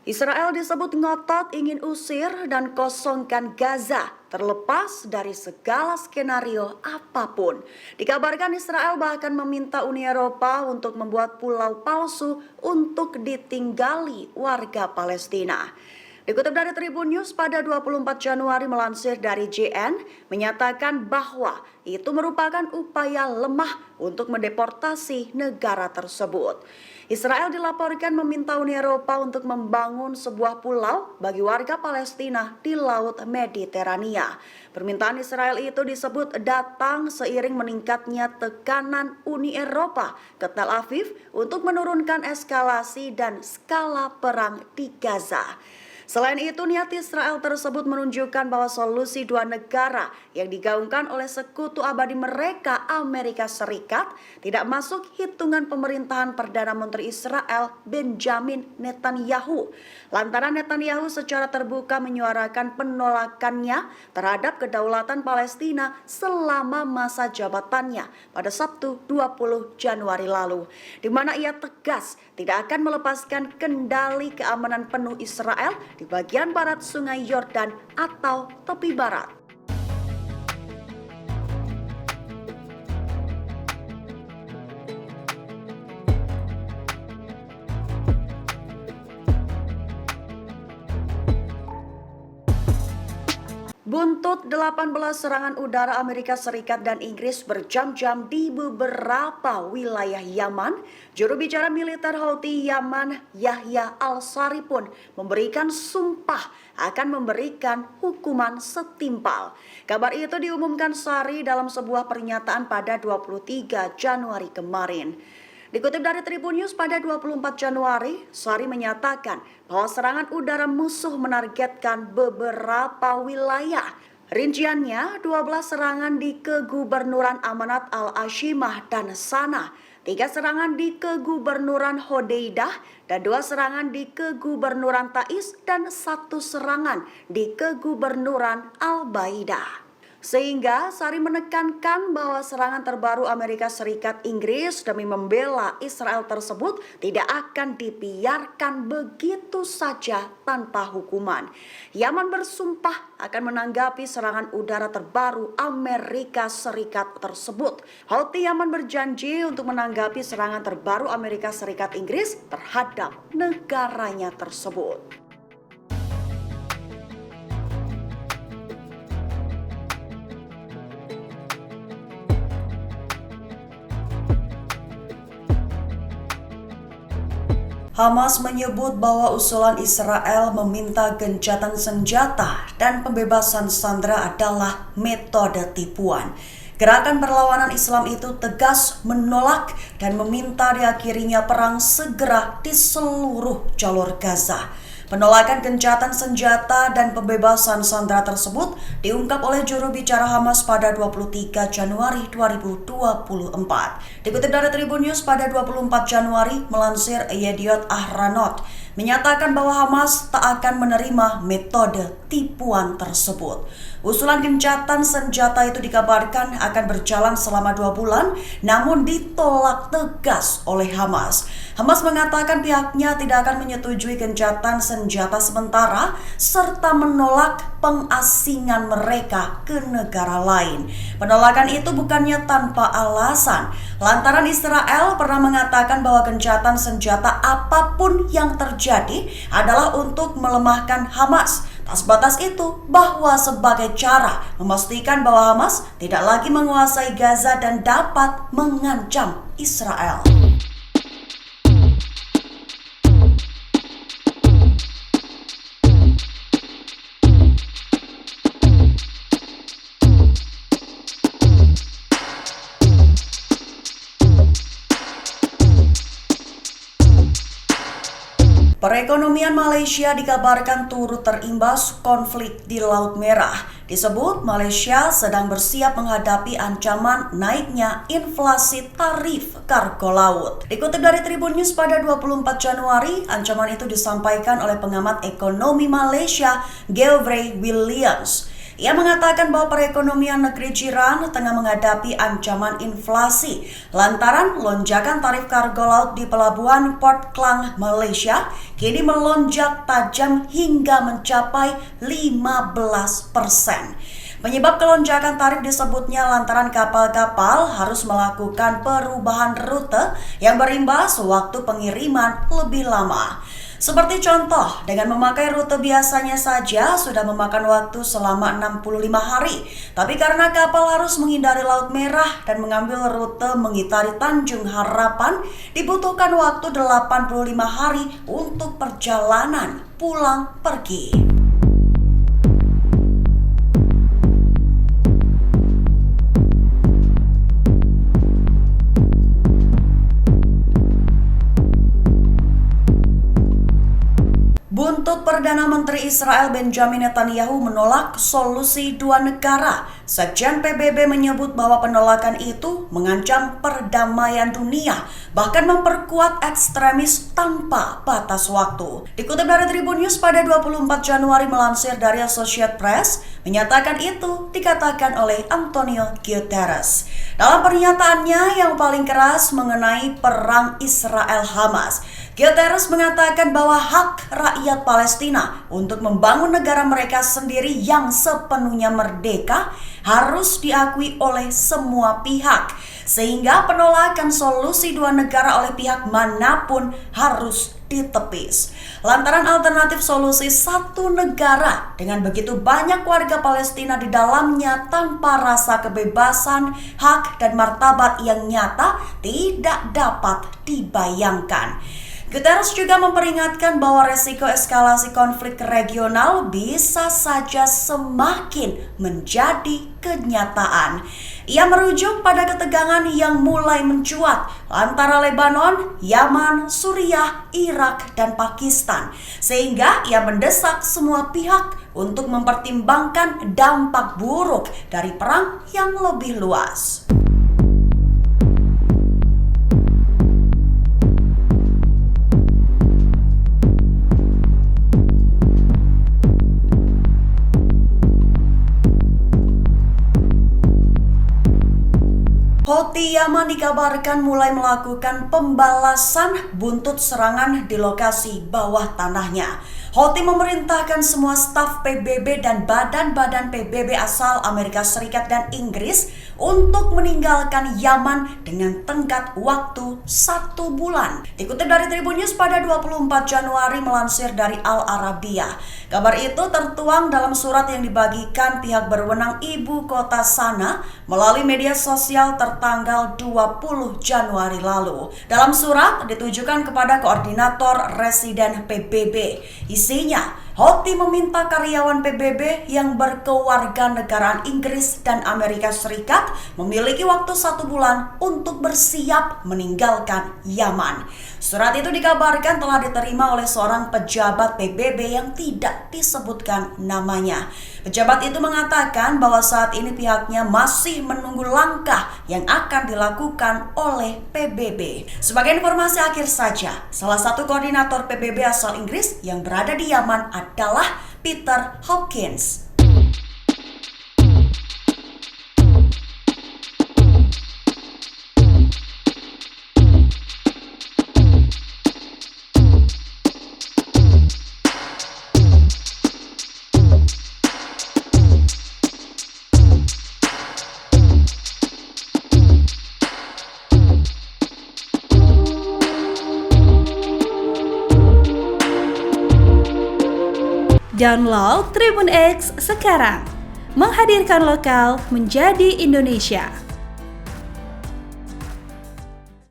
Israel disebut ngotot ingin usir dan kosongkan Gaza terlepas dari segala skenario apapun. Dikabarkan Israel bahkan meminta Uni Eropa untuk membuat pulau palsu untuk ditinggali warga Palestina. Dikutip dari Tribun News pada 24 Januari melansir dari JN menyatakan bahwa itu merupakan upaya lemah untuk mendeportasi negara tersebut. Israel dilaporkan meminta Uni Eropa untuk membangun sebuah pulau bagi warga Palestina di Laut Mediterania. Permintaan Israel itu disebut datang seiring meningkatnya tekanan Uni Eropa ke Tel Aviv untuk menurunkan eskalasi dan skala perang di Gaza. Selain itu, niat Israel tersebut menunjukkan bahwa solusi dua negara yang digaungkan oleh sekutu abadi mereka, Amerika Serikat, tidak masuk hitungan pemerintahan Perdana Menteri Israel, Benjamin Netanyahu. Lantaran Netanyahu secara terbuka menyuarakan penolakannya terhadap kedaulatan Palestina selama masa jabatannya pada Sabtu 20 Januari lalu, di mana ia tegas tidak akan melepaskan kendali keamanan penuh Israel di bagian barat Sungai Yordan atau tepi barat. Buntut 18 serangan udara Amerika Serikat dan Inggris berjam-jam di beberapa wilayah Yaman, juru bicara militer Houthi Yaman Yahya Al-Sari pun memberikan sumpah akan memberikan hukuman setimpal. Kabar itu diumumkan Sari dalam sebuah pernyataan pada 23 Januari kemarin. Dikutip dari Tribun News pada 24 Januari, Sari menyatakan bahwa serangan udara musuh menargetkan beberapa wilayah. Rinciannya 12 serangan di Kegubernuran Amanat Al-Ashimah dan Sana, 3 serangan di Kegubernuran Hodeidah, dan 2 serangan di Kegubernuran Taiz, dan 1 serangan di Kegubernuran Al-Baidah. Sehingga Sari menekankan bahwa serangan terbaru Amerika Serikat Inggris demi membela Israel tersebut tidak akan dibiarkan begitu saja tanpa hukuman. Yaman bersumpah akan menanggapi serangan udara terbaru Amerika Serikat tersebut. Houthi Yaman berjanji untuk menanggapi serangan terbaru Amerika Serikat Inggris terhadap negaranya tersebut. Hamas menyebut bahwa usulan Israel meminta gencatan senjata dan pembebasan sandera adalah metode tipuan. Gerakan perlawanan Islam itu tegas menolak dan meminta diakhirinya perang segera di seluruh jalur Gaza. Penolakan gencatan senjata dan pembebasan sandera tersebut diungkap oleh juru bicara Hamas pada 23 Januari 2024. Dikutip dari Tribun News pada 24 Januari, melansir Yediot Ahronot, menyatakan bahwa Hamas tak akan menerima metode tipuan tersebut. Usulan gencatan senjata itu dikabarkan akan berjalan selama 2 bulan, namun ditolak tegas oleh Hamas. Hamas mengatakan pihaknya tidak akan menyetujui gencatan senjata sementara serta menolak pengasingan mereka ke negara lain. Penolakan itu bukannya tanpa alasan, lantaran Israel pernah mengatakan bahwa gencatan senjata apapun yang terjadi adalah untuk melemahkan Hamas. Tak sebatas itu, bahwa sebagai cara memastikan bahwa Hamas tidak lagi menguasai Gaza dan dapat mengancam Israel. Perekonomian Malaysia dikabarkan turut terimbas konflik di Laut Merah. Disebut Malaysia sedang bersiap menghadapi ancaman naiknya inflasi tarif kargo laut. Dikutip dari Tribun News pada 24 Januari, ancaman itu disampaikan oleh pengamat ekonomi Malaysia, Geoffrey Williams. Ia mengatakan bahwa perekonomian negeri jiran tengah menghadapi ancaman inflasi lantaran lonjakan tarif kargo laut di pelabuhan Port Klang, Malaysia kini melonjak tajam hingga mencapai 15%. Penyebab kelonjakan tarif disebutnya lantaran kapal-kapal harus melakukan perubahan rute yang berimbas waktu pengiriman lebih lama. Seperti contoh, dengan memakai rute biasanya saja sudah memakan waktu selama 65 hari. Tapi karena kapal harus menghindari Laut Merah dan mengambil rute mengitari Tanjung Harapan, dibutuhkan waktu 85 hari untuk perjalanan pulang pergi. Buntut Perdana Menteri Israel Benjamin Netanyahu menolak solusi dua negara. Sekjen PBB menyebut bahwa penolakan itu mengancam perdamaian dunia, bahkan memperkuat ekstremis tanpa batas waktu. Dikutip dari Tribun News pada 24 Januari melansir dari Associated Press, menyatakan itu dikatakan oleh Antonio Guterres. Dalam pernyataannya yang paling keras mengenai perang Israel-Hamas, Guterres mengatakan bahwa hak rakyat Palestina untuk membangun negara mereka sendiri yang sepenuhnya merdeka harus diakui oleh semua pihak, sehingga penolakan solusi dua negara oleh pihak manapun harus ditepis. Lantaran alternatif solusi satu negara dengan begitu banyak warga Palestina di dalamnya tanpa rasa kebebasan, hak, dan martabat yang nyata tidak dapat dibayangkan. Guterres juga memperingatkan bahwa resiko eskalasi konflik regional bisa saja semakin menjadi kenyataan. Ia merujuk pada ketegangan yang mulai mencuat antara Lebanon, Yaman, Suriah, Irak, dan Pakistan. Sehingga ia mendesak semua pihak untuk mempertimbangkan dampak buruk dari perang yang lebih luas. Houthi Yaman dikabarkan mulai melakukan pembalasan buntut serangan di lokasi bawah tanahnya. Houthi memerintahkan semua staf PBB dan badan-badan PBB asal Amerika Serikat dan Inggris untuk meninggalkan Yaman dengan tenggat waktu 1 bulan. Dikutip dari Tribun News pada 24 Januari melansir dari Al Arabiya. Kabar itu tertuang dalam surat yang dibagikan pihak berwenang ibu kota sana melalui media sosial tertanggal 20 Januari lalu. Dalam surat ditujukan kepada koordinator residen PBB. Isinya, Houthi meminta karyawan PBB yang berkewarganegaraan Inggris dan Amerika Serikat memiliki waktu 1 bulan untuk bersiap meninggalkan Yaman. Surat itu dikabarkan telah diterima oleh seorang pejabat PBB yang tidak disebutkan namanya. Pejabat itu mengatakan bahwa saat ini pihaknya masih menunggu langkah yang akan dilakukan oleh PBB. Sebagai informasi akhir saja, salah satu koordinator PBB asal Inggris yang berada di Yaman adalah Peter Hawkins. Download Tribun X sekarang, menghadirkan lokal menjadi Indonesia.